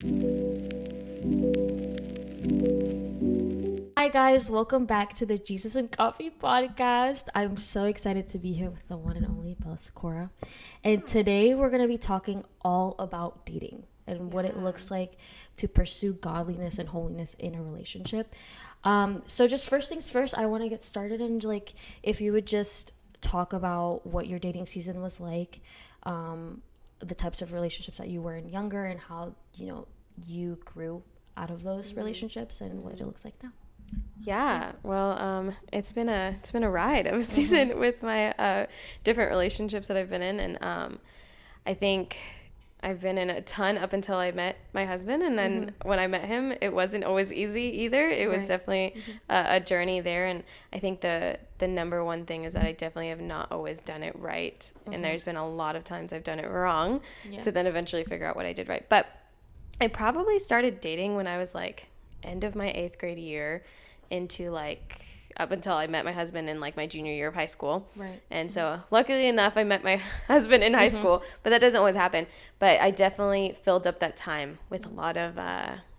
Hi guys, welcome back to the Jesus and Coffee podcast. I'm so excited to be here with the one and only sykora. And today we're going to be talking all about dating and what it looks like to pursue godliness and holiness in a relationship. So just first things first, I want to get started and like if you would just talk about what your dating season was like, the types of relationships that you were in younger and how, you grew out of those relationships and what it looks like now. Yeah, well, it's been a ride of a season with my different relationships that I've been in, and I think I've been in a ton up until I met my husband, and then when I met him, it wasn't always easy either. It was definitely a journey there, and I think the number one thing is that I definitely have not always done it right, and there's been a lot of times I've done it wrong to then eventually figure out what I did right. But I probably started dating when I was like end of my 8th grade year into like up until I met my husband in like my junior year of high school. Right. And so luckily enough, I met my husband in high school, but that doesn't always happen. But I definitely filled up that time with a lot of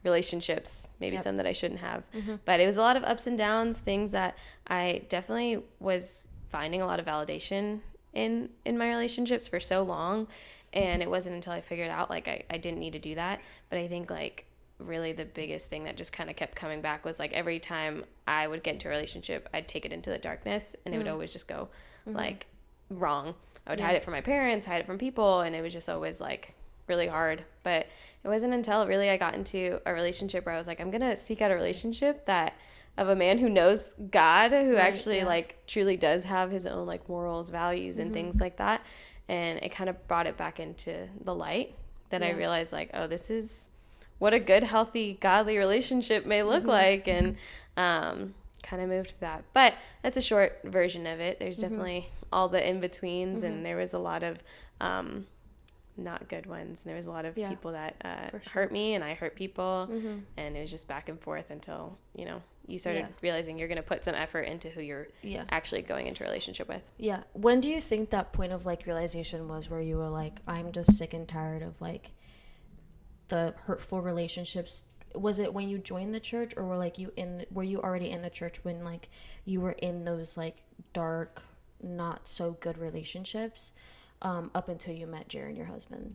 relationships, maybe some that I shouldn't have. But it was a lot of ups and downs, things that I definitely was finding a lot of validation in my relationships for so long. And it wasn't until I figured out like I didn't need to do that. But I think like really the biggest thing that just kind of kept coming back was like every time I would get into a relationship, I'd take it into the darkness and it would always just go like wrong. I would hide it from my parents, hide it from people, and it was just always like really hard. But it wasn't until really I got into a relationship where I was like, I'm going to seek out a relationship that of a man who knows God, who actually like truly does have his own like morals, values, and things like that. And it kind of brought it back into the light that I realized like, oh, this is what a good, healthy, godly relationship may look like, and kind of moved to that. But that's a short version of it. There's definitely all the in-betweens, and there was a lot of not good ones. And there was a lot of people that hurt me, and I hurt people, and it was just back and forth until, you started realizing you're going to put some effort into who you're actually going into a relationship with. Yeah. When do you think that point of like realization was where you were like, I'm just sick and tired of like the hurtful relationships? Was it when you joined the church, or were you already in the church when like you were in those like dark, not so good relationships up until you met Jared, your husband?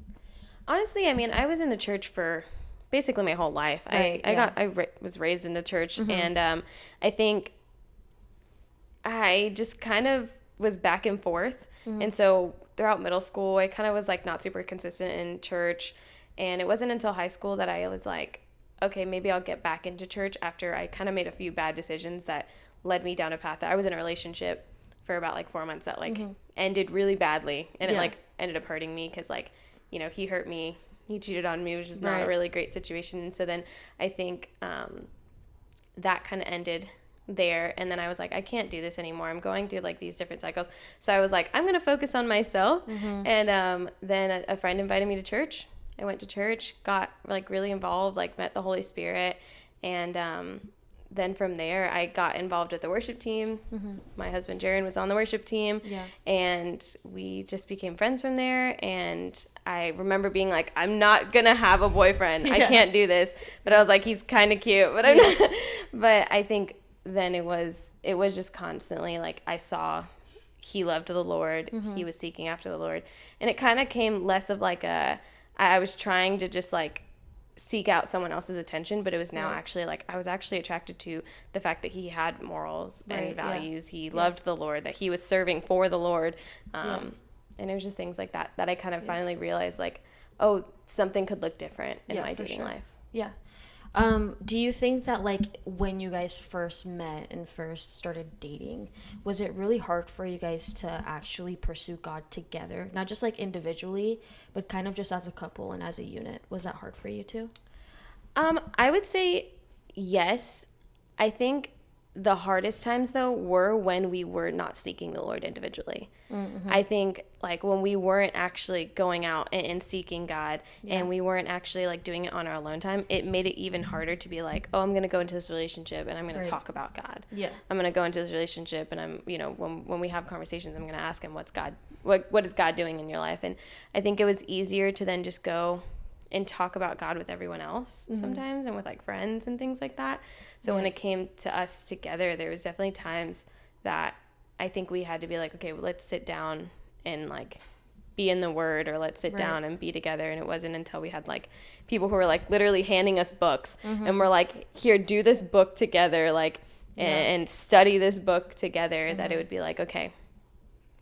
Honestly, I mean, I was in the church for basically my whole life. Right, I was raised in the church, and I think I just kind of was back and forth. And so throughout middle school, I kind of was like not super consistent in church. And it wasn't until high school that I was like, okay, maybe I'll get back into church after I kind of made a few bad decisions that led me down a path that I was in a relationship for about like 4 months that like ended really badly. And it like ended up hurting me because like, he hurt me. He cheated on me, which is not a really great situation. And so then I think that kind of ended there. And then I was like, I can't do this anymore. I'm going through like these different cycles. So I was like, I'm going to focus on myself. And then a friend invited me to church. I went to church, got like really involved, like met the Holy Spirit. And then from there, I got involved with the worship team. My husband, Jaron, was on the worship team. And we just became friends from there. And I remember being like, I'm not going to have a boyfriend. I can't do this. But I was like, he's kind of cute. But I'm not. But I think then it was just constantly like I saw he loved the Lord. He was seeking after the Lord. And it kind of came less of like I was trying to just like seek out someone else's attention, but it was now actually like I was actually attracted to the fact that he had morals and values. He loved the Lord, that he was serving for the Lord. And it was just things like that I kind of finally realized like, oh, something could look different in my dating life. Yeah. Do you think that like when you guys first met and first started dating, was it really hard for you guys to actually pursue God together? Not just like individually, but kind of just as a couple and as a unit. Was that hard for you too? I would say yes. I think the hardest times though were when we were not seeking the Lord individually. I think like when we weren't actually going out and seeking God and we weren't actually like doing it on our alone time, it made it even harder to be like, oh, I'm going to go into this relationship and I'm going to talk about God. I'm going to go into this relationship and I'm, when we have conversations, I'm going to ask him what is God doing in your life? And I think it was easier to then just go and talk about God with everyone else sometimes, and with like friends and things like that. So when it came to us together, there was definitely times that I think we had to be like, okay, well, let's sit down and like be in the word, or let's sit down and be together. And it wasn't until we had like people who were like literally handing us books and we're like, here, do this book together, like, and study this book together, that it would be like, okay,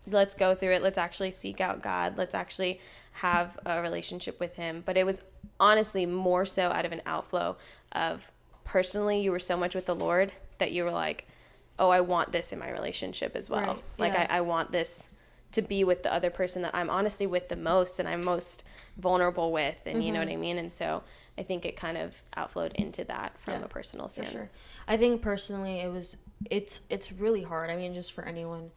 let's go through it. Let's actually seek out God. Let's actually have a relationship with him. But it was honestly more so out of an outflow of, personally, you were so much with the Lord that you were like, oh, I want this in my relationship as well. Like, I want this to be with the other person that I'm honestly with the most and I'm most vulnerable with, and you know what I mean? And so I think it kind of outflowed into that from a personal sin. Sure. I think personally it's really hard. I mean, just for anyone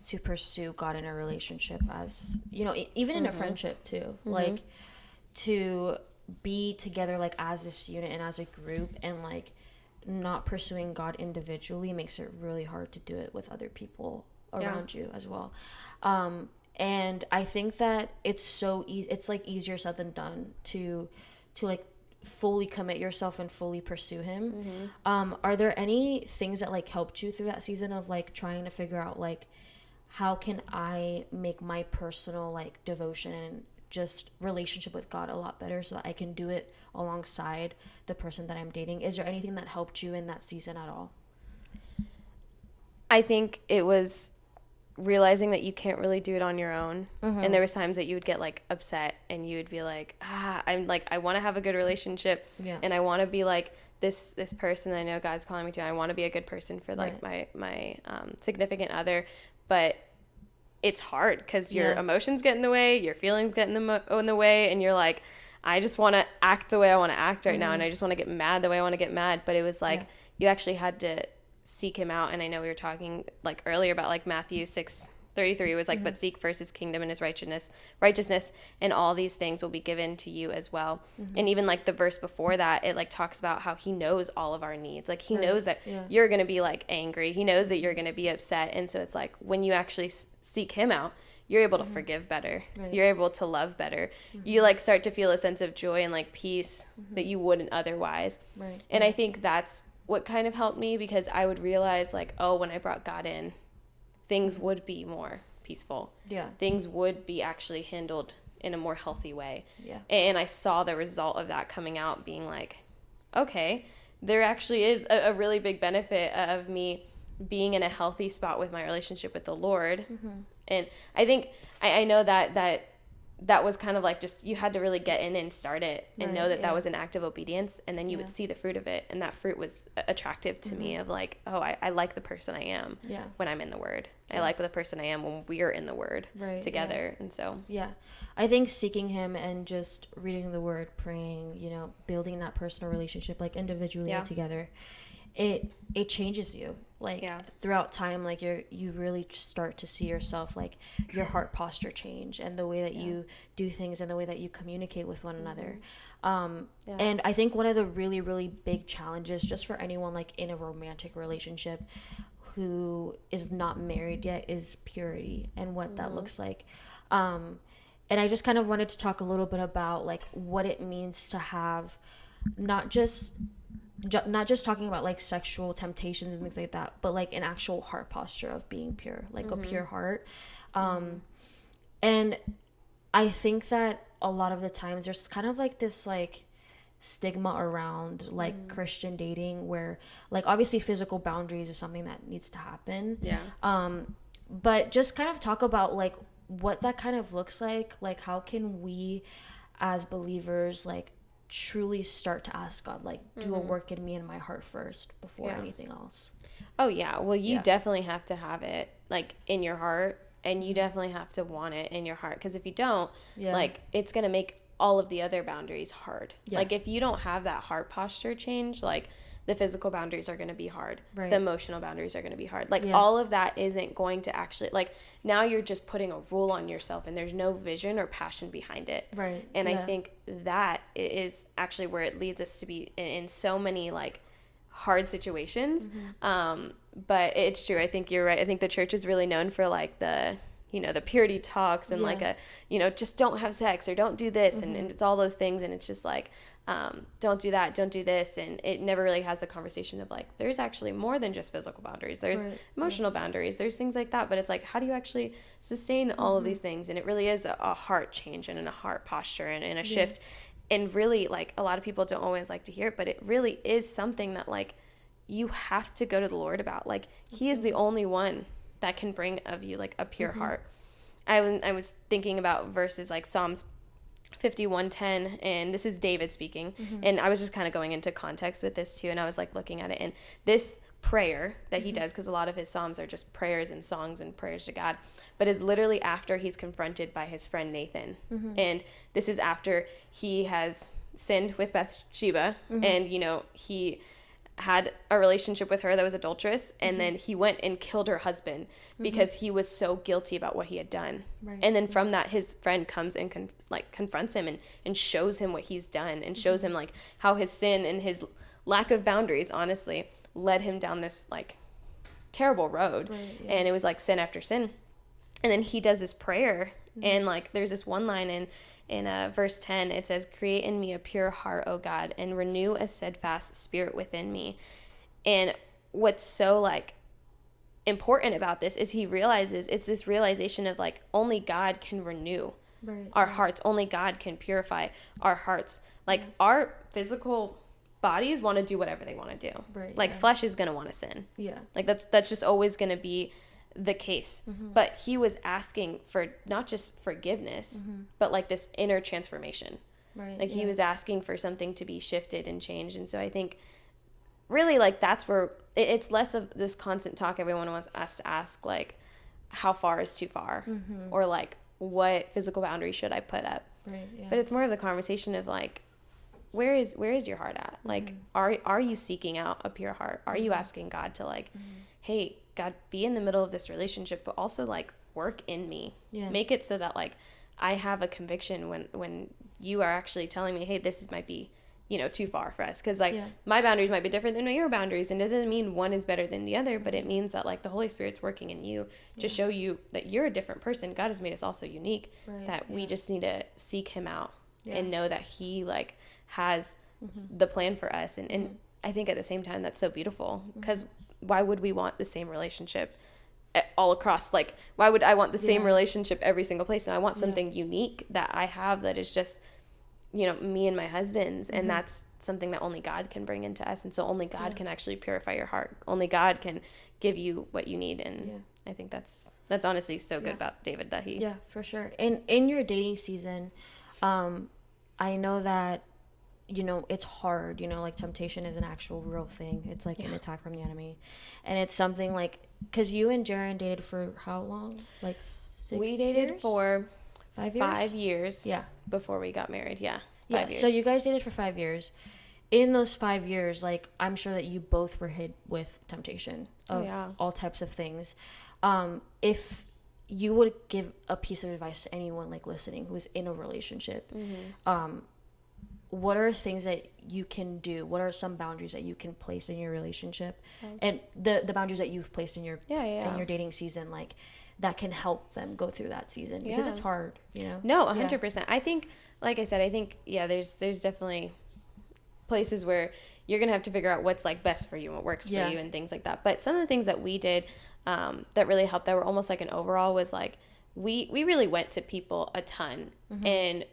to pursue God in a relationship, as you know, even in a friendship too, like to be together like as this unit and as a group, and like not pursuing God individually makes it really hard to do it with other people around you as well. And I think that it's so easy, it's like easier said than done to like fully commit yourself and fully pursue him. Are there any things that like helped you through that season of like trying to figure out like, how can I make my personal like devotion and just relationship with God a lot better so that I can do it alongside the person that I'm dating? Is there anything that helped you in that season at all? I think it was realizing that you can't really do it on your own. And there was times that you would get like upset and you would be like, I'm like, I want to have a good relationship and I want to be like this person that I know God's calling me to. I want to be a good person for like my significant other, but it's hard because your emotions get in the way, your feelings get in the way, and you're like, I just want to act the way I want to act right now, and I just want to get mad the way I want to get mad. But it was like you actually had to seek him out. And I know we were talking like earlier about like Matthew 6:33 was like, but seek first his kingdom and his righteousness, and all these things will be given to you as well. And even like the verse before that, it like talks about how he knows all of our needs. Like he knows that you're going to be like angry. He knows that you're going to be upset. And so it's like when you actually seek him out, you're able to forgive better. You're able to love better. You like start to feel a sense of joy and like peace that you wouldn't otherwise. And I think that's what kind of helped me, because I would realize like, oh, when I brought God in, things would be more peaceful. Things would be actually handled in a more healthy way. And I saw the result of that coming out, being like, okay, there actually is a really big benefit of me being in a healthy spot with my relationship with the Lord. And I think I know that was kind of like, just you had to really get in and start it and know that that was an act of obedience, and then you would see the fruit of it, and that fruit was attractive to me, of like, oh, I like the person I am when I'm in the Word. I like the person I am when we're in the Word together. And so I think seeking him and just reading the Word, praying, you know, building that personal relationship like individually and together, it changes you like throughout time. Like you really start to see yourself, like your heart posture change, and the way that you do things, and the way that you communicate with one another. And I think one of the really, really big challenges just for anyone like in a romantic relationship who is not married yet is purity and what that looks like. And I just kind of wanted to talk a little bit about like what it means to have not just talking about like sexual temptations and things like that, but like an actual heart posture of being pure, like a pure heart. And I think that a lot of the times there's kind of like this like stigma around like Christian dating, where like obviously physical boundaries is something that needs to happen. But just kind of talk about like what that kind of looks like how can we as believers like truly start to ask God, like, do a work in me and my heart first before anything else. Oh yeah, well you definitely have to have it like in your heart, and you definitely have to want it in your heart, because if you don't, like it's gonna make all of the other boundaries hard. Like if you don't have that heart posture change, like the physical boundaries are going to be hard. The emotional boundaries are going to be hard. Like all of that isn't going to actually, like now you're just putting a rule on yourself, and there's no vision or passion behind it. And I think that is actually where it leads us to be in so many like hard situations. But it's true. I think you're right. I think the church is really known for like the, the purity talks and like just don't have sex or don't do this. And it's all those things. And it's just like, don't do that, don't do this. And it never really has a conversation of like, there's actually more than just physical boundaries. There's emotional boundaries. There's things like that. But it's like, how do you actually sustain all of these things? And it really is a heart change and a heart posture and a shift. And really, like, a lot of people don't always like to hear it, but it really is something that, like, you have to go to the Lord about. Like, he is the only one that can bring of you, like, a pure heart. I was thinking about verses like Psalms 51:10, and this is David speaking, and I was just kind of going into context with this too, and I was like looking at it, and this prayer that he does, because a lot of his psalms are just prayers and songs and prayers to God, but is literally after he's confronted by his friend Nathan, and this is after he has sinned with Bathsheba, and he had a relationship with her that was adulterous, and then he went and killed her husband because he was so guilty about what he had done. And then from that, his friend comes and confronts him and shows him what he's done, and shows him like how his sin and his lack of boundaries, honestly, led him down this like terrible road. And it was like sin after sin. And then he does this prayer, and like there's this one line in verse 10, it says, "Create in me a pure heart, O God, and renew a steadfast spirit within me." And what's so like important about this is he realizes it's this realization of like only God can renew our hearts. Only God can purify our hearts. Like our physical bodies want to do whatever they want to do. Flesh is going to want to sin. Like that's just always going to be the case. But he was asking for not just forgiveness, but like this inner transformation. He was asking for something to be shifted and changed. And so I think really like that's where it's less of this constant talk everyone wants us to ask, like how far is too far, or like what physical boundary should I put up. But it's more of the conversation of like where is your heart at? Like are you seeking out a pure heart? Are you asking God to like hey, God, be in the middle of this relationship, but also like work in me. Make it so that like I have a conviction when you are actually telling me, hey, this might be, too far for us. Because like my boundaries might be different than your boundaries, and it doesn't mean one is better than the other, but it means that like the Holy Spirit's working in you to show you that you're a different person. God has made us all so unique that we just need to seek him out and know that he like has the plan for us. And I think at the same time that's so beautiful, because why would we want the same relationship all across? Like, why would I want the same relationship every single place? And I want something unique that I have that is just, me and my husband's. And that's something that only God can bring into us. And so only God can actually purify your heart. Only God can give you what you need. And I think that's honestly so good about David that he... Yeah, for sure. And in your dating season, I know that it's hard, like temptation is an actual real thing. It's like an attack from the enemy. And it's something like, because you and Jaren dated for how long? Like 6 years? We dated for 5 years? 5 years. Yeah. Before we got married. Yeah. 5 years. So you guys dated for 5 years. In those 5 years, like, I'm sure that you both were hit with temptation of all types of things. If you would give a piece of advice to anyone like listening who's in a relationship, what are things that you can do? What are some boundaries that you can place in your relationship, and the boundaries that you've placed in your in your dating season, like that can help them go through that season, because it's hard, No, 100%. I think, like I said, there's definitely places where you're gonna have to figure out what's like best for you and what works for you and things like that. But some of the things that we did that really helped, that were almost like an overall, was like we really went to people a ton. And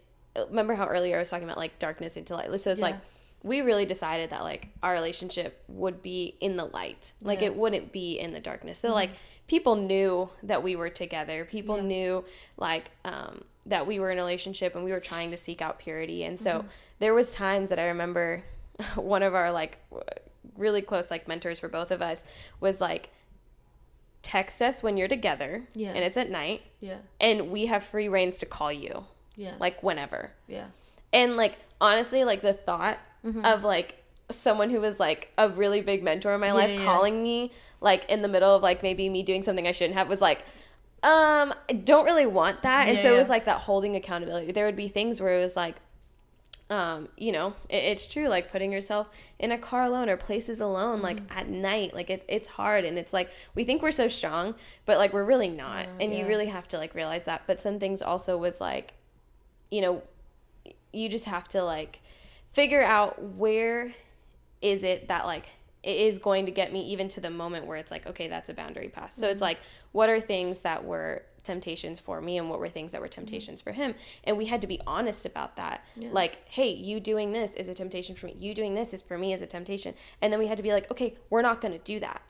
remember how earlier I was talking about like darkness into light? So it's like we really decided that like our relationship would be in the light, like it wouldn't be in the darkness. So like people knew that we were together. People knew like that we were in a relationship and we were trying to seek out purity. And so there was times that I remember one of our like really close like mentors for both of us was like, text us when you're together and it's at night and we have free reins to call you like whenever. And like honestly, like the thought of like someone who was like a really big mentor in my life calling me like in the middle of like maybe me doing something I shouldn't have was like I don't really want that. And so it was like that holding accountability. There would be things where it was like you know, it's true, like putting yourself in a car alone or places alone, like at night, like it's hard. And it's like, we think we're so strong, but like, we're really not. And you really have to like realize that. But some things also was like, you know, you just have to like figure out where is it that like it is going to get me even to the moment where it's like, okay, that's a boundary pass. So it's like, what are things that were temptations for me and what were things that were temptations for him? And we had to be honest about that. Like, hey, you doing this is a temptation for me. You doing this is for me is a temptation. And then we had to be like, okay, we're not going to do that.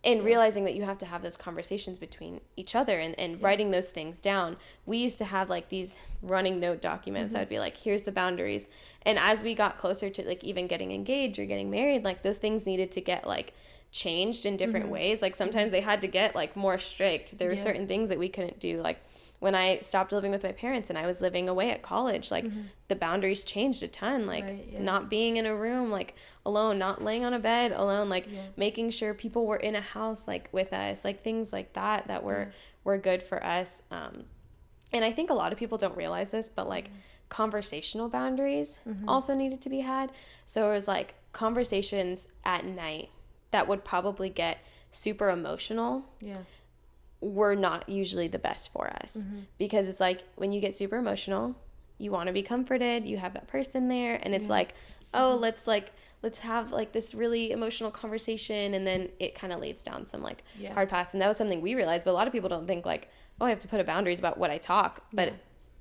And realizing that you have to have those conversations between each other and writing those things down. We used to have like these running note documents. I'd be like, here's the boundaries. And as we got closer to like even getting engaged or getting married, like those things needed to get like changed in different ways. Like sometimes they had to get like more strict. There were certain things that we couldn't do. Like when I stopped living with my parents and I was living away at college, like the boundaries changed a ton. Like not being in a room like alone, not laying on a bed alone, like making sure people were in a house like with us, like things like that that were good for us. And I think a lot of people don't realize this, but like conversational boundaries also needed to be had. So it was like conversations at night that would probably get super emotional were not usually the best for us. Because it's like when you get super emotional, you want to be comforted, you have that person there, and it's like, oh, let's have like this really emotional conversation, and then it kind of leads down some like hard paths. And that was something we realized, but a lot of people don't think like, oh, I have to put boundaries about what I talk, but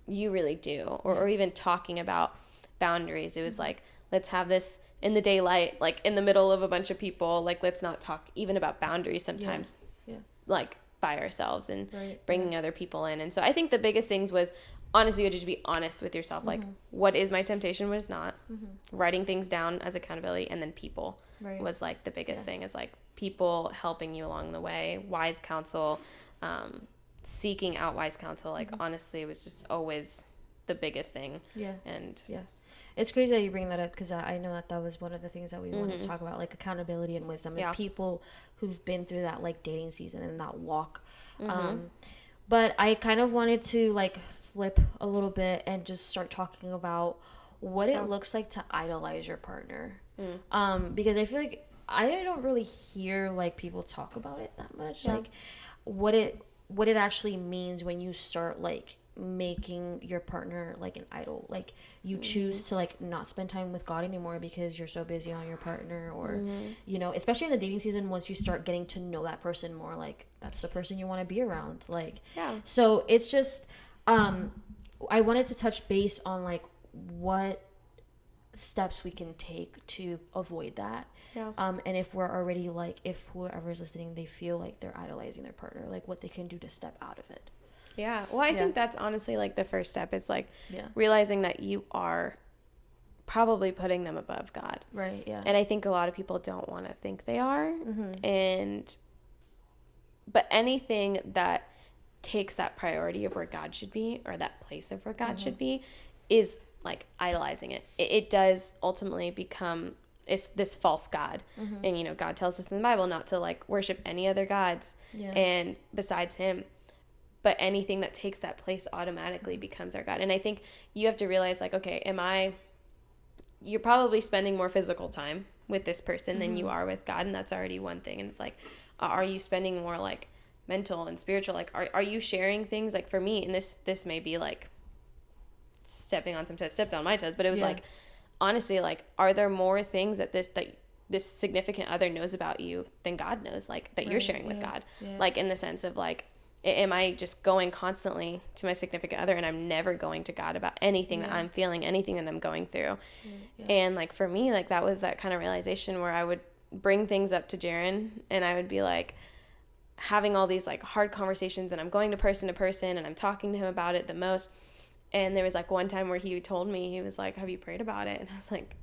you really do. Or even talking about boundaries, it was like, let's have this in the daylight, like in the middle of a bunch of people, like let's not talk even about boundaries sometimes, like by ourselves and bringing other people in. And so I think the biggest things was honestly, you had to be honest with yourself, like what is my temptation, what is not, writing things down as accountability, and then people was like the biggest thing is like people helping you along the way, wise counsel, seeking out wise counsel, like honestly it was just always the biggest thing. And it's crazy that you bring that up, because I know that was one of the things that we wanted to talk about, like accountability and wisdom, and people who've been through that like dating season and that walk. But I kind of wanted to like flip a little bit and just start talking about what it looks like to idolize your partner. Because I feel like I don't really hear like people talk about it that much, like what it actually means when you start like making your partner like an idol, like you choose to like not spend time with God anymore because you're so busy on your partner, or you know, especially in the dating season, once you start getting to know that person more, like that's the person you want to be around, like so it's just I wanted to touch base on like what steps we can take to avoid that. And if we're already like, if whoever's listening, they feel like they're idolizing their partner, like what they can do to step out of it. Well, I think that's honestly like the first step is like realizing that you are probably putting them above God. And I think a lot of people don't want to think they are. But anything that takes that priority of where God should be, or that place of where God should be, is like idolizing it. It does ultimately become this false God. And you know, God tells us in the Bible not to like worship any other gods and besides him. But anything that takes that place automatically becomes our God. And I think you have to realize, like, okay, you're probably spending more physical time with this person than you are with God, and that's already one thing. And it's like, are you spending more, like, mental and spiritual? Like, are you sharing things? Like, for me, and this may be, like, stepping on some toes, stepped on my toes, but it was, like, honestly, like, are there more things that this significant other knows about you than God knows, like, that you're sharing with God? Like, in the sense of, like, am I just going constantly to my significant other and I'm never going to God about anything that I'm feeling, anything that I'm going through? And like for me, like that was that kind of realization where I would bring things up to Jaron and I would be like having all these like hard conversations, and I'm going to person and I'm talking to him about it the most. And there was like one time where he told me, he was like, have you prayed about it? And I was like,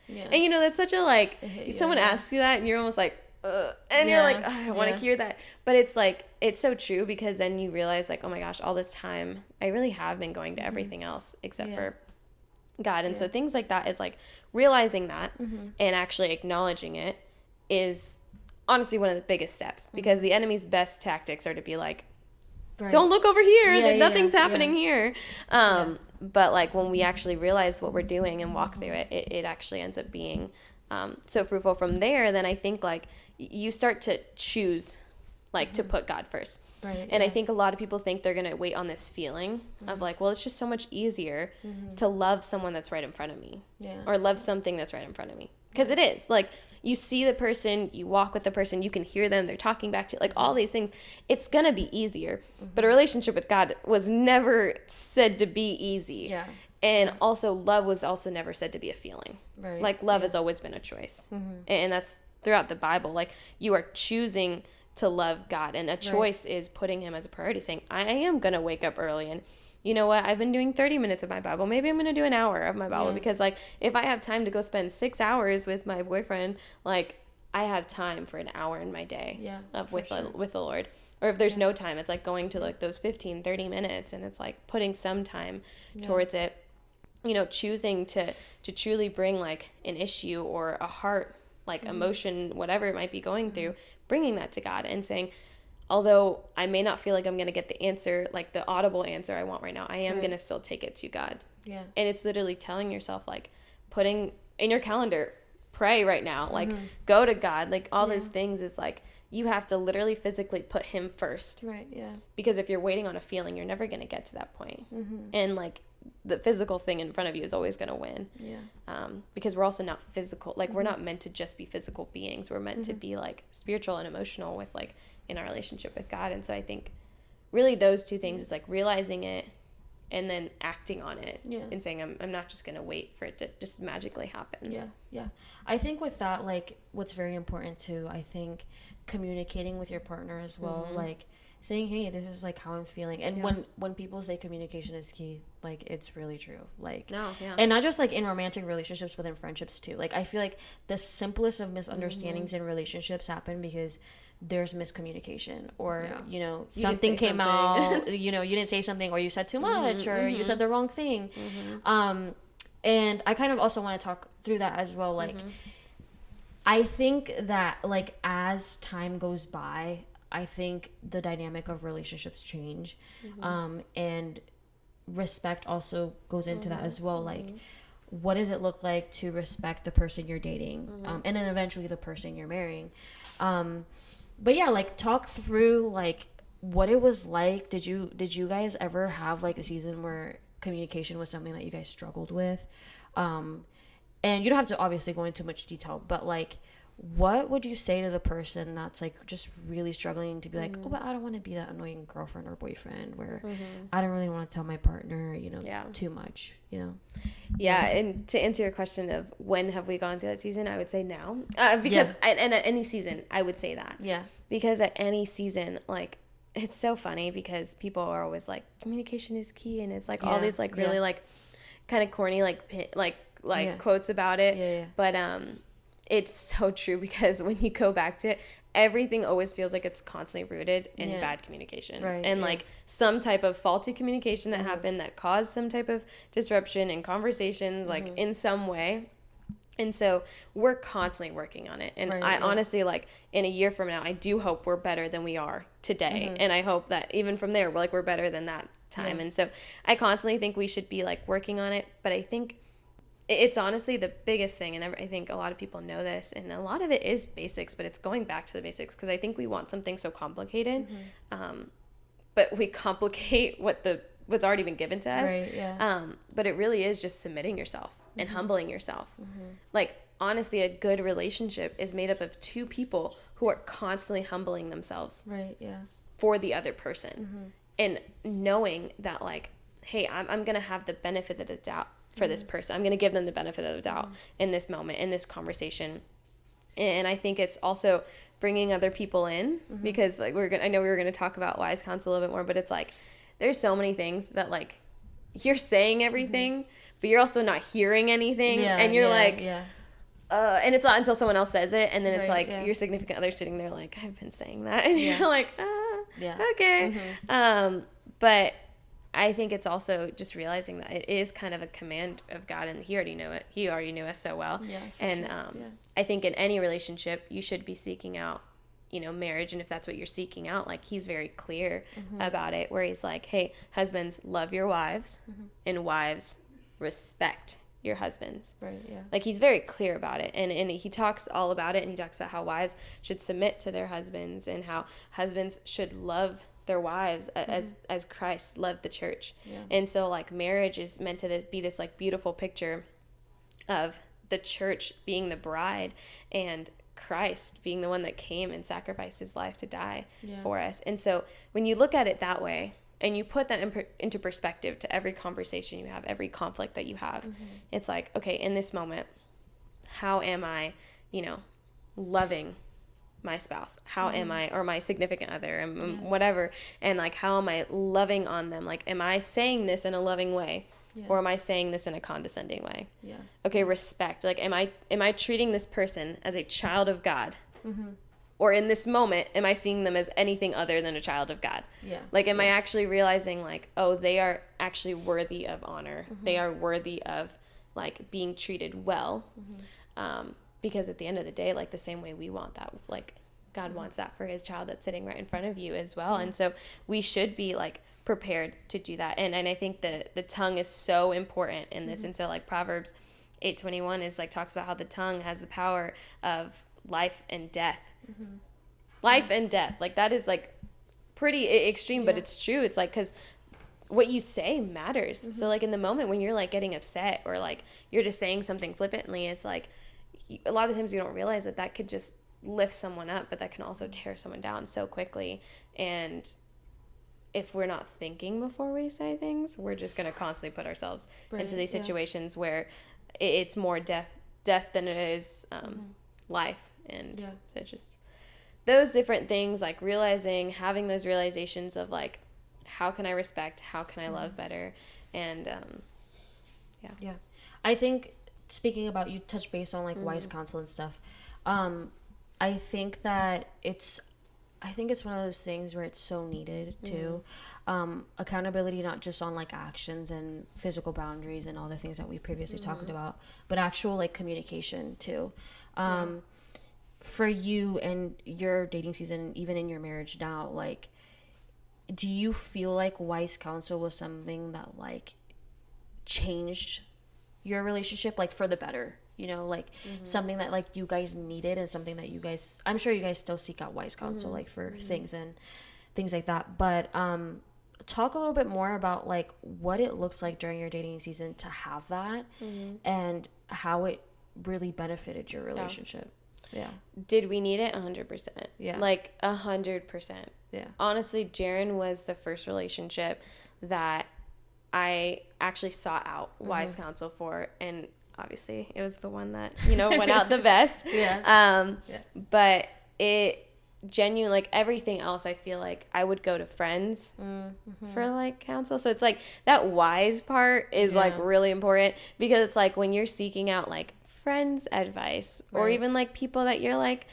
and you know, that's such a like, someone asks you that and you're almost like, and you're like, I don't want to hear that. But it's like, it's so true, because then you realize like, oh my gosh, all this time I really have been going to everything else except for God. And so things like that is like realizing that and actually acknowledging it is honestly one of the biggest steps, because the enemy's best tactics are to be like, don't look over here, that nothing's happening here. But like when we actually realize what we're doing and walk through it, it actually ends up being so fruitful. From there, then I think like you start to choose like to put God first. Right, and I think a lot of people think they're going to wait on this feeling of like, well, it's just so much easier to love someone that's right in front of me, or love something that's right in front of me. Because it is like, you see the person, you walk with the person, you can hear them, they're talking back to you, like all these things. It's going to be easier. But a relationship with God was never said to be easy. Yeah. And also love was also never said to be a feeling. Right. Like love has always been a choice. And that's throughout the Bible. Like you are choosing to love God, and a choice is putting him as a priority, saying, I am going to wake up early, and you know what, I've been doing 30 minutes of my Bible, maybe I'm going to do an hour of my Bible, because like if I have time to go spend 6 hours with my boyfriend, like I have time for an hour in my day with the Lord. Or if there's no time, it's like going to like those 15-30 minutes, and it's like putting some time towards it, you know, choosing to truly bring like an issue or a heart, like emotion, whatever it might be going through, bringing that to God and saying, although I may not feel like I'm going to get the answer, like the audible answer I want right now, I am going to still take it to God. Yeah. And it's literally telling yourself, like putting in your calendar, pray right now, like go to God, like all those things is like, you have to literally physically put him first. Right. Yeah. Because if you're waiting on a feeling, you're never going to get to that point. And like the physical thing in front of you is always going to win. Yeah. Because we're also not physical. Like we're not meant to just be physical beings. We're meant to be like spiritual and emotional with like in our relationship with God. And so I think really those two things is like realizing it and then acting on it and saying, I'm not just going to wait for it to just magically happen. Yeah. Yeah. I think with that, like what's very important too, I think communicating with your partner as well, like saying, hey, this is like how I'm feeling. And when people say communication is key, like it's really true. Like and not just like in romantic relationships, but in friendships too. Like I feel like the simplest of misunderstandings in relationships happen because there's miscommunication, or you know, something came out, you know, you didn't say something, or you said too much, or you said the wrong thing. And I kind of also want to talk through that as well. Like I think that like as time goes by, I think the dynamic of relationships change, and respect also goes into that as well. Like, what does it look like to respect the person you're dating, and then eventually the person you're marrying? But yeah, like talk through like what it was like. Did you guys ever have like a season where communication was something that you guys struggled with? And you don't have to obviously go into much detail, but like, what would you say to the person that's like just really struggling to be like, oh, but I don't want to be that annoying girlfriend or boyfriend where I don't really want to tell my partner, you know, too much, you know? Yeah. And to answer your question of when have we gone through that season, I would say now, because and at any season I would say that, because at any season, like it's so funny because people are always like communication is key, and it's like all these like really like kind of corny like quotes about it, but it's so true, because when you go back to it, everything always feels like it's constantly rooted in bad communication, and like some type of faulty communication that happened that caused some type of disruption in conversations, like in some way. And so we're constantly working on it. And I honestly, like in a year from now, I do hope we're better than we are today. And I hope that even from there, we're better than that time. And so I constantly think we should be like working on it. But I think it's honestly the biggest thing, and I think a lot of people know this, and a lot of it is basics, but it's going back to the basics, because I think we want something so complicated, but we complicate what's already been given to us. But it really is just submitting yourself and humbling yourself. Like honestly, a good relationship is made up of two people who are constantly humbling themselves for the other person, and knowing that like, hey, I'm gonna have the benefit of the doubt for this person. I'm going to give them the benefit of the doubt in this moment, in this conversation. And I think it's also bringing other people in, because like I know we were going to talk about wise counsel a little bit more, but it's like, there's so many things that like you're saying everything, but you're also not hearing anything. And you're and it's not until someone else says it. And then it's like your significant other sitting there like, I've been saying that. And you're like, okay. But I think it's also just realizing that it is kind of a command of God, and he already knew it. He already knew us so well. I think in any relationship, you should be seeking out, marriage, and if that's what you're seeking out, like he's very clear about it, where he's like, hey, husbands, love your wives, and wives, respect your husbands. Right, yeah. Like he's very clear about it, and he talks all about it, and he talks about how wives should submit to their husbands, and how husbands should love their wives as Christ loved the church. Yeah. And so like marriage is meant to be this like beautiful picture of the church being the bride and Christ being the one that came and sacrificed his life to die for us. And so when you look at it that way, and you put that into perspective to every conversation you have, every conflict that you have, it's like, okay, in this moment, how am I, loving my spouse? How am I, or my significant other, and whatever, and like, how am I loving on them? Like, am I saying this in a loving way? Yeah. Or am I saying this in a condescending way? Yeah. Okay, respect. Like, am I treating this person as a child of God? Or in this moment, am I seeing them as anything other than a child of God? Yeah. Like, am I actually realizing, like, oh, they are actually worthy of honor. They are worthy of, like, being treated well. Because at the end of the day, like, the same way we want that, like, God wants that for his child that's sitting right in front of you as well. And so we should be, like, prepared to do that. And I think the tongue is so important in this. And so like Proverbs 8:21 is like, talks about how the tongue has the power of life and death. Life and death. Like that is like pretty extreme, but it's true. It's like, because what you say matters. So like in the moment when you're like getting upset, or like you're just saying something flippantly, it's like a lot of times you don't realize that could just lift someone up, but that can also tear someone down so quickly. And if we're not thinking before we say things, we're just going to constantly put ourselves into these situations where it's more death than it is life. And so it's just those different things, like having those realizations of like, how can I respect? How can I love better? And I think, speaking about, you touch base on like wise counsel and stuff. I think that it's one of those things where it's so needed too. Accountability, not just on like actions and physical boundaries and all the things that we previously talked about, but actual like communication too. For you and your dating season, even in your marriage now, like, do you feel like wise counsel was something that like changed your relationship, like for the better? Like something that like you guys needed, and something that I'm sure you guys still seek out wise counsel like for things and things like that. But talk a little bit more about like what it looks like during your dating season to have that, and how it really benefited your relationship. Yeah. Did we need it? 100%. Yeah. Like 100%. Yeah. Honestly, Jaron was the first relationship that I actually sought out wise counsel for, and obviously it was the one that went out the best. But it genuine, like everything else, I feel like I would go to friends for like counsel. So it's like that wise part is like really important, because it's like when you're seeking out like friends' advice, or even like people that you're like,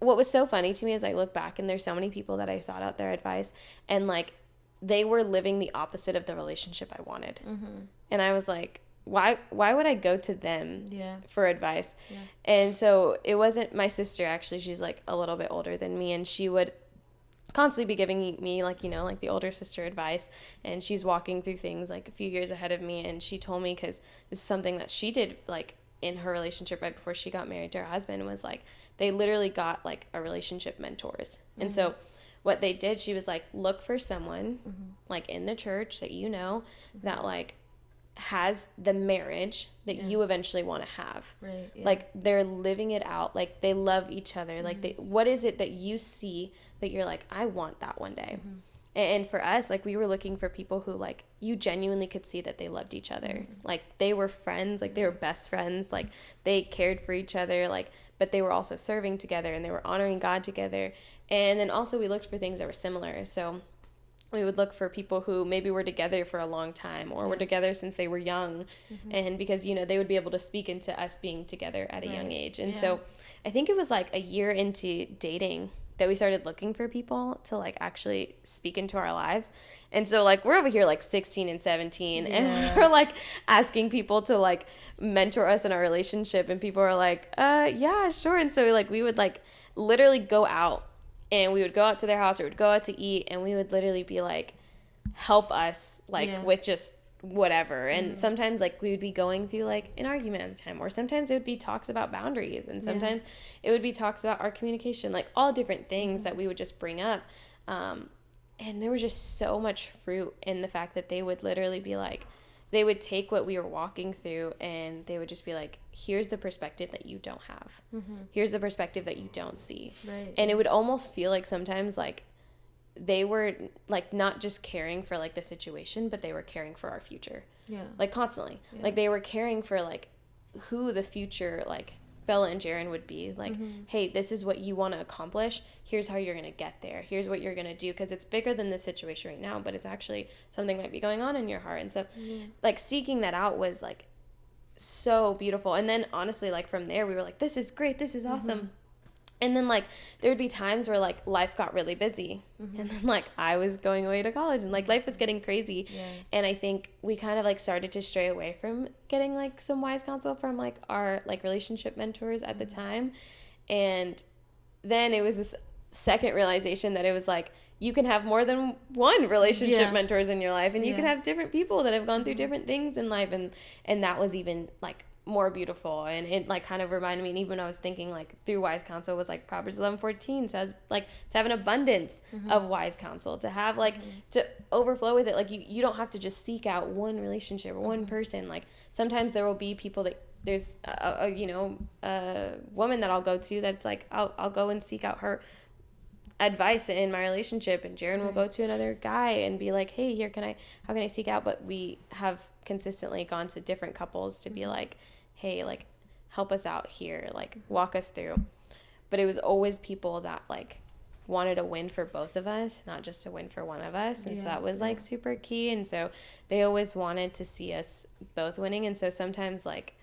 what was so funny to me is I look back and there's so many people that I sought out their advice, and like they were living the opposite of the relationship I wanted. And I was like, why would I go to them for advice? And so it wasn't my sister, actually. She's like a little bit older than me, and she would constantly be giving me like like the older sister advice, and she's walking through things like a few years ahead of me. And she told me, because this is something that she did like in her relationship right before she got married to her husband, was like they literally got like a relationship mentors. And so what they did, she was like, look for someone like in the church that that like has the marriage that you eventually want to have. Like they're living it out, like they love each other, like what is it that you see that you're like, I want that one day. And for us, like we were looking for people who like you genuinely could see that they loved each other. Like they were friends, like they were best friends, like they cared for each other, like, but they were also serving together, and they were honoring God together. And then also we looked for things that were similar. So we would look for people who maybe were together for a long time, or were together since they were young. And because, they would be able to speak into us being together at a young age. And so I think it was like a year into dating that we started looking for people to like actually speak into our lives. And so like we're over here like 16 and 17 and we're like asking people to like mentor us in our relationship, and people are like, yeah, sure. And so like we would like literally go out and we would go out to their house or would go out to eat, and we would literally be like, help us, like, with just whatever. And sometimes, like, we would be going through, like, an argument at the time, or sometimes it would be talks about boundaries, and sometimes it would be talks about our communication, like, all different things that we would just bring up. And there was just so much fruit in the fact that they would literally be like, they would take what we were walking through and they would just be like, here's the perspective that you don't have. Here's the perspective that you don't see. Right. And it would almost feel like sometimes, like, they were, like, not just caring for, like, the situation, but they were caring for our future. Yeah. Like, constantly. Yeah. Like, they were caring for, like, who the future, like, Bella and Jaron would be. Like, hey, this is what you want to accomplish. Here's how you're going to get there. Here's what you're going to do. Because it's bigger than the situation right now, but it's actually something might be going on in your heart. And so, like, seeking that out was, like, so beautiful. And then, honestly, like, from there, we were like, this is great. This is awesome. And then, like, there would be times where, like, life got really busy. And then, like, I was going away to college and, like, life was getting crazy. Yeah. And I think we kind of, like, started to stray away from getting, like, some wise counsel from, like, our, like, relationship mentors at the time. And then it was this second realization that it was, like, you can have more than one relationship mentors in your life. And you can have different people that have gone through different things in life. And that was even, like, more beautiful. And it, like, kind of reminded me, and even when I was thinking, like, through wise counsel was, like, Proverbs 11:14 says, like, to have an abundance of wise counsel, to have, like, to overflow with it. Like, you don't have to just seek out one relationship or one person. Like, sometimes there will be people that there's a woman that I'll go to that's like, I'll go and seek out her advice in my relationship, and Jaron will go to another guy and be like, hey, how can I seek out? But we have consistently gone to different couples to be like, hey, like, help us out here, like, walk us through. But it was always people that, like, wanted a win for both of us, not just a win for one of us. And so that was, like, super key. And so they always wanted to see us both winning. And so sometimes, like,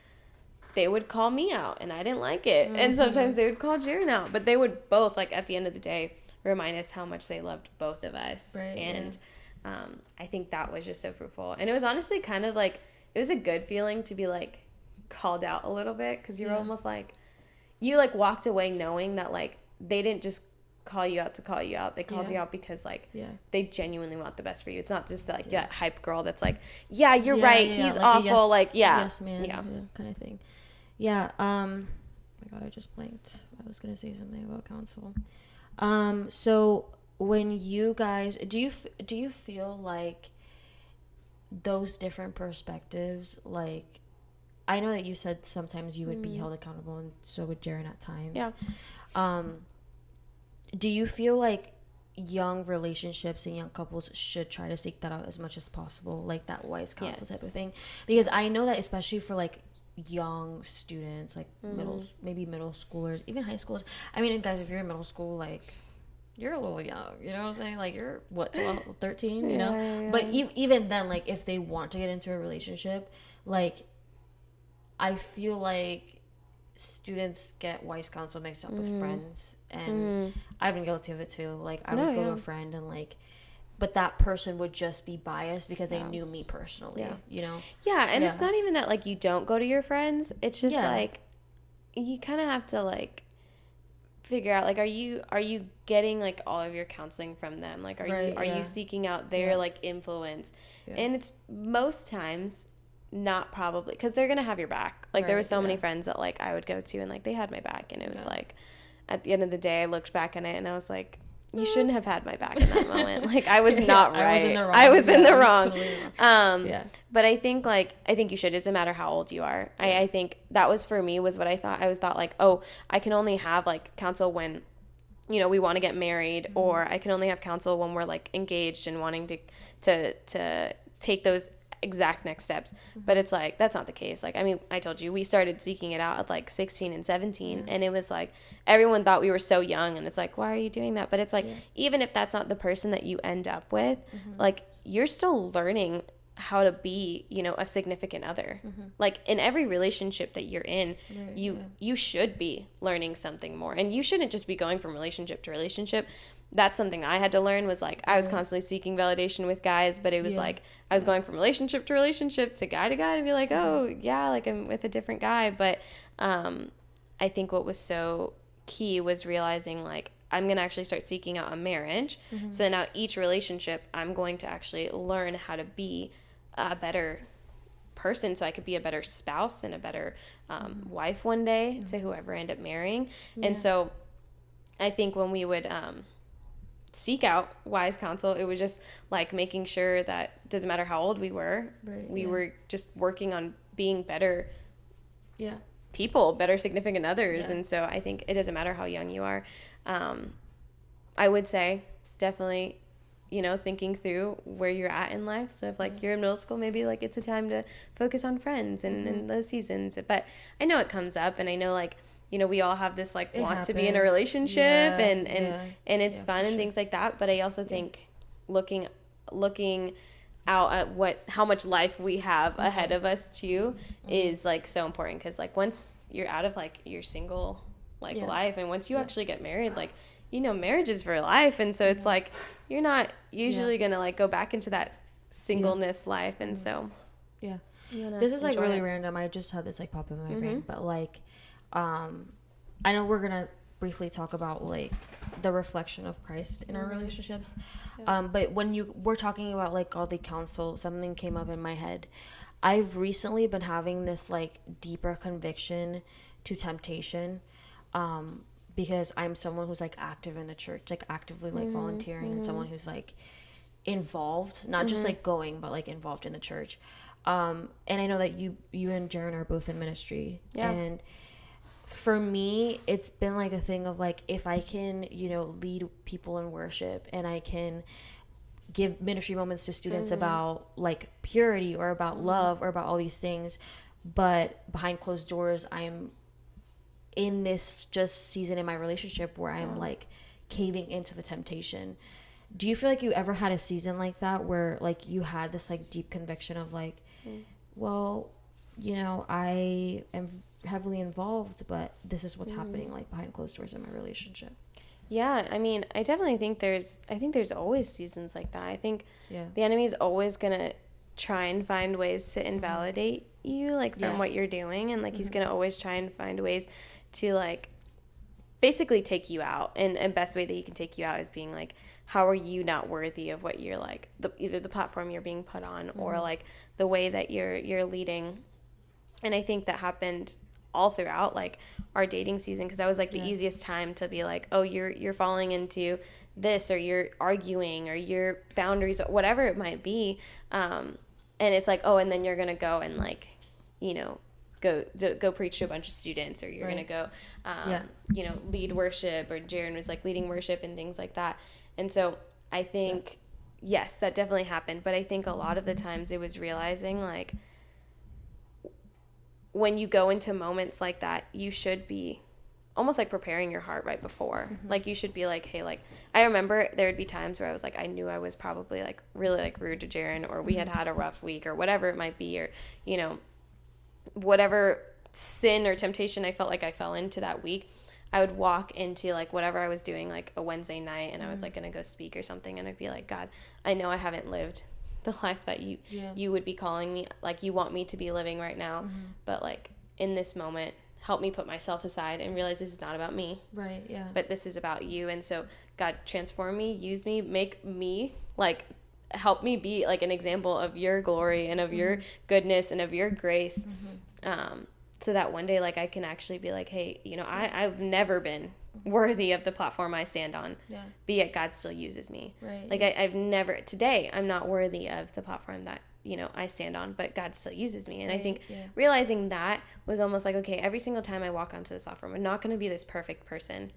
they would call me out and I didn't like it. And sometimes they would call Jaron out, but they would both, like, at the end of the day, remind us how much they loved both of us. Right, and I think that was just so fruitful. And it was honestly kind of like, it was a good feeling to be, like, called out a little bit, because you're almost like, you, like, walked away knowing that, like, they didn't just call you out to call you out. They called you out because, like, they genuinely want the best for you. It's not just like that hype girl that's like, you're right, he's like awful, yes man, kind of thing. Oh my god, I just blanked. I was gonna say something about counsel. So when you guys, do you feel like those different perspectives, like, I know that you said sometimes you would be held accountable, and so would Jaron at times. Do you feel like young relationships and young couples should try to seek that out as much as possible, like that wise counsel type of thing? Because I know that especially for, like, young students, like middle schoolers, even high schoolers. I mean, guys, if you're in middle school, like, you're a little young, you know what I'm saying? Like, you're, what, 12, 13, you know? Yeah. But even then, like, if they want to get into a relationship, like, I feel like students get wise counsel mixed up with friends, and I've been guilty of it too. Like, I would go to a friend and, like, but that person would just be biased because they knew me personally, you know? Yeah, and it's not even that, like, you don't go to your friends. It's just, like, you kind of have to, like, figure out, like, are you getting, like, all of your counseling from them? Like, are you seeking out their, like, influence? Yeah. And it's most times not probably, because they're going to have your back. Like, there were so many friends that, like, I would go to and, like, they had my back. And it was, like, at the end of the day, I looked back on it and I was like, you shouldn't have had my back in that moment. Like, I was not right. I was in the wrong. Totally wrong. But I think you should. It doesn't matter how old you are. I think that was, for me, was what I thought. I was thought, like, oh, I can only have, like, counsel when, you know, we want to get married, or I can only have counsel when we're, like, engaged and wanting to take those exact next steps. But it's like, that's not the case. Like, I mean, I told you, we started seeking it out at, like, 16 and 17, and it was like, everyone thought we were so young, and it's like, why are you doing that? But it's like, even if that's not the person that you end up with, like, you're still learning how to be, you know, a significant other. Like, in every relationship that you're in, you should be learning something more, and you shouldn't just be going from relationship to relationship. That's something I had to learn, was, like, I was constantly seeking validation with guys, but it was like, I was going from relationship to relationship to guy to be like, oh yeah, like, I'm with a different guy. But I think what was so key was realizing, like, I'm going to actually start seeking out a marriage. So now each relationship, I'm going to actually learn how to be a better person so I could be a better spouse and a better wife one day to whoever I end up marrying. And so I think when we would seek out wise counsel, it was just like making sure that doesn't matter how old we were, we were just working on being better people, better significant others. And so I think it doesn't matter how young you are. I would say definitely, you know, thinking through where you're at in life. So if like you're in middle school, maybe like it's a time to focus on friends and those seasons. But I know it comes up, and I know like, you know, we all have this like want to be in a relationship and it's fun and things like that. But I also think looking out at how much life we have ahead of us too is like so important, because like once you're out of like your single like life, and once you actually get married, like, you know, marriage is for life. And so it's like you're not usually gonna like go back into that singleness life. And so this is like really random. I just had this like pop up in my brain, but like I know we're gonna briefly talk about like the reflection of Christ in our relationships, but when you were talking about like godly counsel, something came up in my head. I've recently been having this like deeper conviction to temptation, because I'm someone who's like active in the church, like actively like volunteering, and someone who's like involved, not just like going, but like involved in the church. And I know that you and Jaren are both in ministry, and for me, it's been like a thing of like, if I can, you know, lead people in worship, and I can give ministry moments to students about like purity or about love or about all these things, but behind closed doors, I'm in this just season in my relationship where I'm like caving into the temptation. Do you feel like you ever had a season like that where like you had this like deep conviction of like, well, you know, I am heavily involved, but this is what's happening like behind closed doors in my relationship? Yeah, I mean, I definitely think there's always seasons like that. I think the enemy's always gonna try and find ways to invalidate you, like from what you're doing, and like he's gonna always try and find ways to like basically take you out. And best way that he can take you out is being like, how are you not worthy of what you're like, either the platform you're being put on or like the way that you're leading. And I think that happened all throughout like our dating season, because that was like the easiest time to be like, oh, you're falling into this, or you're arguing, or your boundaries, whatever it might be, and it's like, oh, and then you're gonna go and like, you know, go preach to a bunch of students, or you're gonna go you know, lead worship, or Jaren was like leading worship and things like that. And so I think yes, that definitely happened, but I think a lot of the times it was realizing like, when you go into moments like that, you should be almost like preparing your heart right before. Like you should be like, hey, like I remember there would be times where I was like, I knew I was probably like really like rude to Jaren, or we had a rough week, or whatever it might be, or, you know, whatever sin or temptation I felt like I fell into that week. I would walk into like whatever I was doing like a Wednesday night, and I was like gonna go speak or something, and I'd be like, God, I know I haven't lived the life that you would be calling me, like you want me to be living right now, but like in this moment, help me put myself aside and realize this is not about me, but this is about you. And so God, transform me, use me, make me like, help me be like an example of your glory and of your goodness and of your grace, so that one day like I can actually be like, hey, you know, I've never been worthy of the platform I stand on, but yet God still uses me. Like I've never, today I'm not worthy of the platform that, you know, I stand on, but God still uses me. And I think realizing that was almost like, okay, every single time I walk onto this platform, I'm not going to be this perfect person,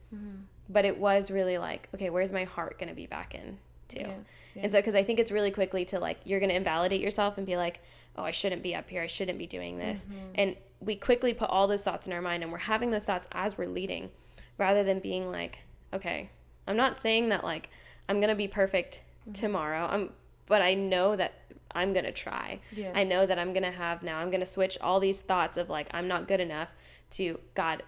but it was really like, okay, where's my heart going to be back in to? And so, because I think it's really quickly to like, you're going to invalidate yourself and be like, oh, I shouldn't be up here, I shouldn't be doing this, and we quickly put all those thoughts in our mind, and we're having those thoughts as we're leading, rather than being like, okay, I'm not saying that like I'm gonna be perfect tomorrow, but I know that I'm gonna try. I know that I'm gonna switch all these thoughts of like I'm not good enough to, God,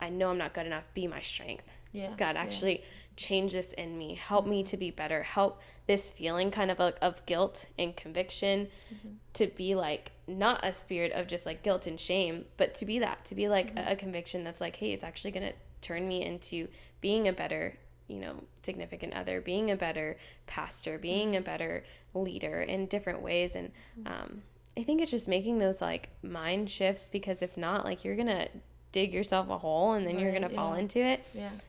I know I'm not good enough, be my strength. God, actually change this in me, help me to be better, help this feeling kind of like of guilt and conviction to be like not a spirit of just like guilt and shame, but to be like a conviction that's like, hey, it's actually gonna turn me into being a better significant other, being a better pastor, being a better leader in different ways. And I think it's just making those like mind shifts, because if not, like, you're gonna dig yourself a hole, and then you're gonna fall into it,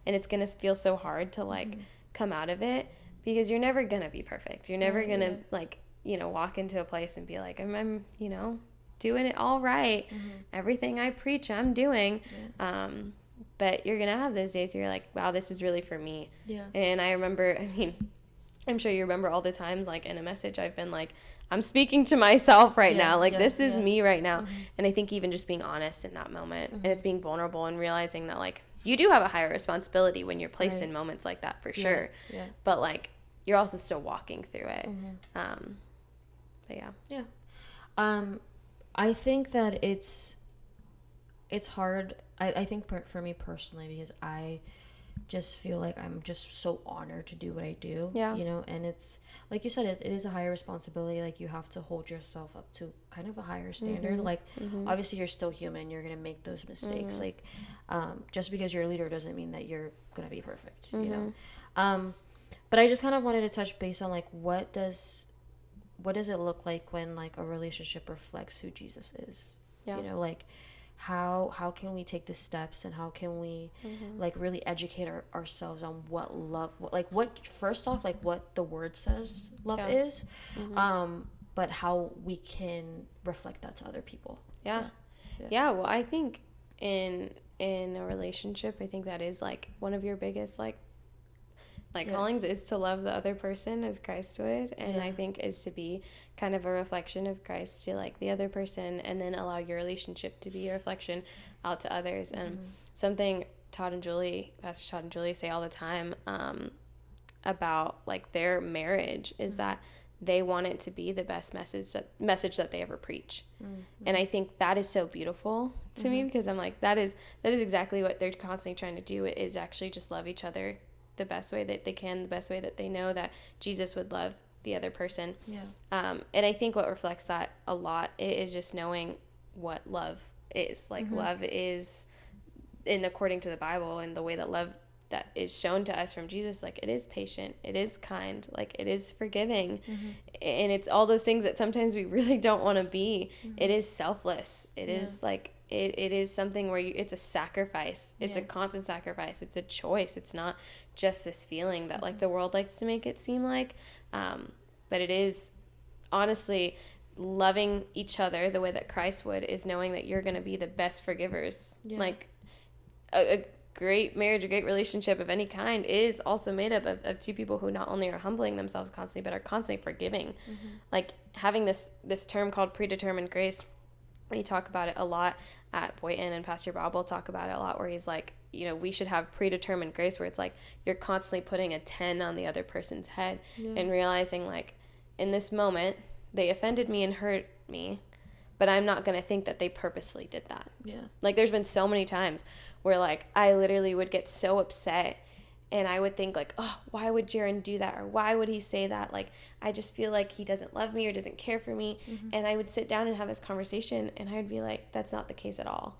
and it's gonna feel so hard to like come out of it, because you're never gonna be perfect. You're never gonna like walk into a place and be like, I'm doing it all right. Everything I preach, I'm doing. But you're gonna have those days where you're like, wow, this is really for me. And I remember, I'm sure you remember all the times, like, in a message I've been like, I'm speaking to myself right now. Like, this is me right now. And I think even just being honest in that moment, and it's being vulnerable and realizing that, like, you do have a higher responsibility when you're placed in moments like that, for sure. But, like, you're also still walking through it. But yeah. I think that it's hard. I think for me personally, because I just feel like I'm just so honored to do what I do, and it's like you said, it is a higher responsibility. Like, you have to hold yourself up to kind of a higher standard. Like, obviously you're still human, you're gonna make those mistakes. Like, just because you're a leader doesn't mean that you're gonna be perfect, but I just kind of wanted to touch base on, like, what does it look like when, like, a relationship reflects who Jesus is? Like, how can we take the steps, and how can we like really educate ourselves on what love, like, what, first off, like, what the word says love is, but how we can reflect that to other people. Well, I think in a relationship, I think that is like one of your biggest callings, is to love the other person as Christ would, and I think is to be kind of a reflection of Christ to, like, the other person, and then allow your relationship to be a reflection out to others. And something Pastor Todd and Julie say all the time about, like, their marriage is that they want it to be the best message that they ever preach. And I think that is so beautiful to me, because I'm like, that is exactly what they're constantly trying to do, is actually just love each other the best way that they can, the best way that they know that Jesus would love the other person. And I think what reflects that a lot is just knowing what love is. Like, love is, according to the Bible, and the way that love that is shown to us from Jesus, like, it is patient, it is kind, like, it is forgiving, and it's all those things that sometimes we really don't want to be. It is selfless. It is like, it is something where it's a sacrifice. It's a constant sacrifice. It's a choice. It's not just this feeling that, like, the world likes to make it seem like, but it is honestly loving each other the way that Christ would, is knowing that you're going to be the best forgivers. Like, a great marriage, a great relationship of any kind is also made up of two people who not only are humbling themselves constantly, but are constantly forgiving. Like, having this term called predetermined grace, we talk about it a lot at Boynton, and Pastor Bob will talk about it a lot, where he's like, we should have predetermined grace, where it's like you're constantly putting a 10 on the other person's head, and realizing, like, in this moment they offended me and hurt me, but I'm not going to think that they purposefully did that. Like, there's been so many times where, like, I literally would get so upset, and I would think, like, oh, why would Jaron do that? Or why would he say that? Like, I just feel like he doesn't love me or doesn't care for me. And I would sit down and have this conversation, and I would be like, that's not the case at all.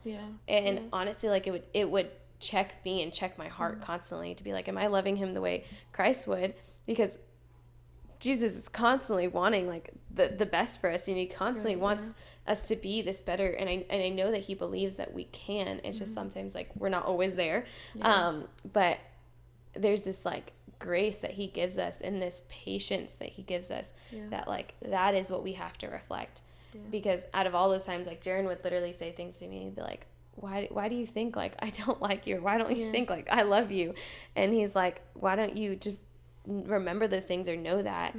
And honestly, like, it would check me and check my heart constantly to be like, am I loving him the way Christ would? Because Jesus is constantly wanting, like, the best for us, and he constantly wants us to be this better, and I know that he believes that we can. It's just sometimes, like, we're not always there. But there's this, like, grace that he gives us, and this patience that he gives us, that, like, that is what we have to reflect. Because out of all those times, like, Jaron would literally say things to me and be like, why do you think, like, I don't like you? Or why don't you think, like, I love you? And he's like, why don't you just remember those things, or know that?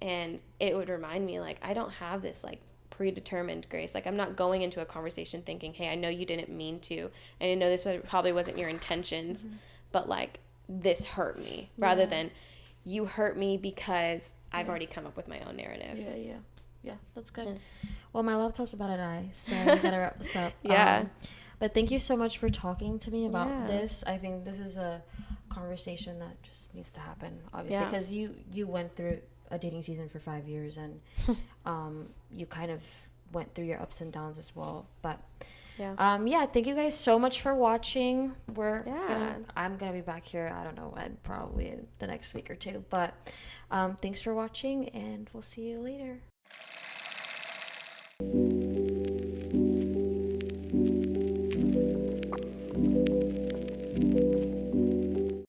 And it would remind me, like, I don't have this, like, predetermined grace. Like, I'm not going into a conversation thinking, hey, I know you didn't mean to, and I know this probably wasn't your intentions, but, like, this hurt me, rather than you hurt me because I've already come up with my own narrative. Yeah, that's good. Well, my laptop's about to die, so we gotta wrap this up. But thank you so much for talking to me about this. I think this is a conversation that just needs to happen, obviously, because you went through a dating season for 5 years, and you kind of went through your ups and downs as well. But yeah. thank you guys so much for watching. Yeah. I'm gonna be back here, I don't know when, probably in the next week or two. But thanks for watching, and we'll see you later.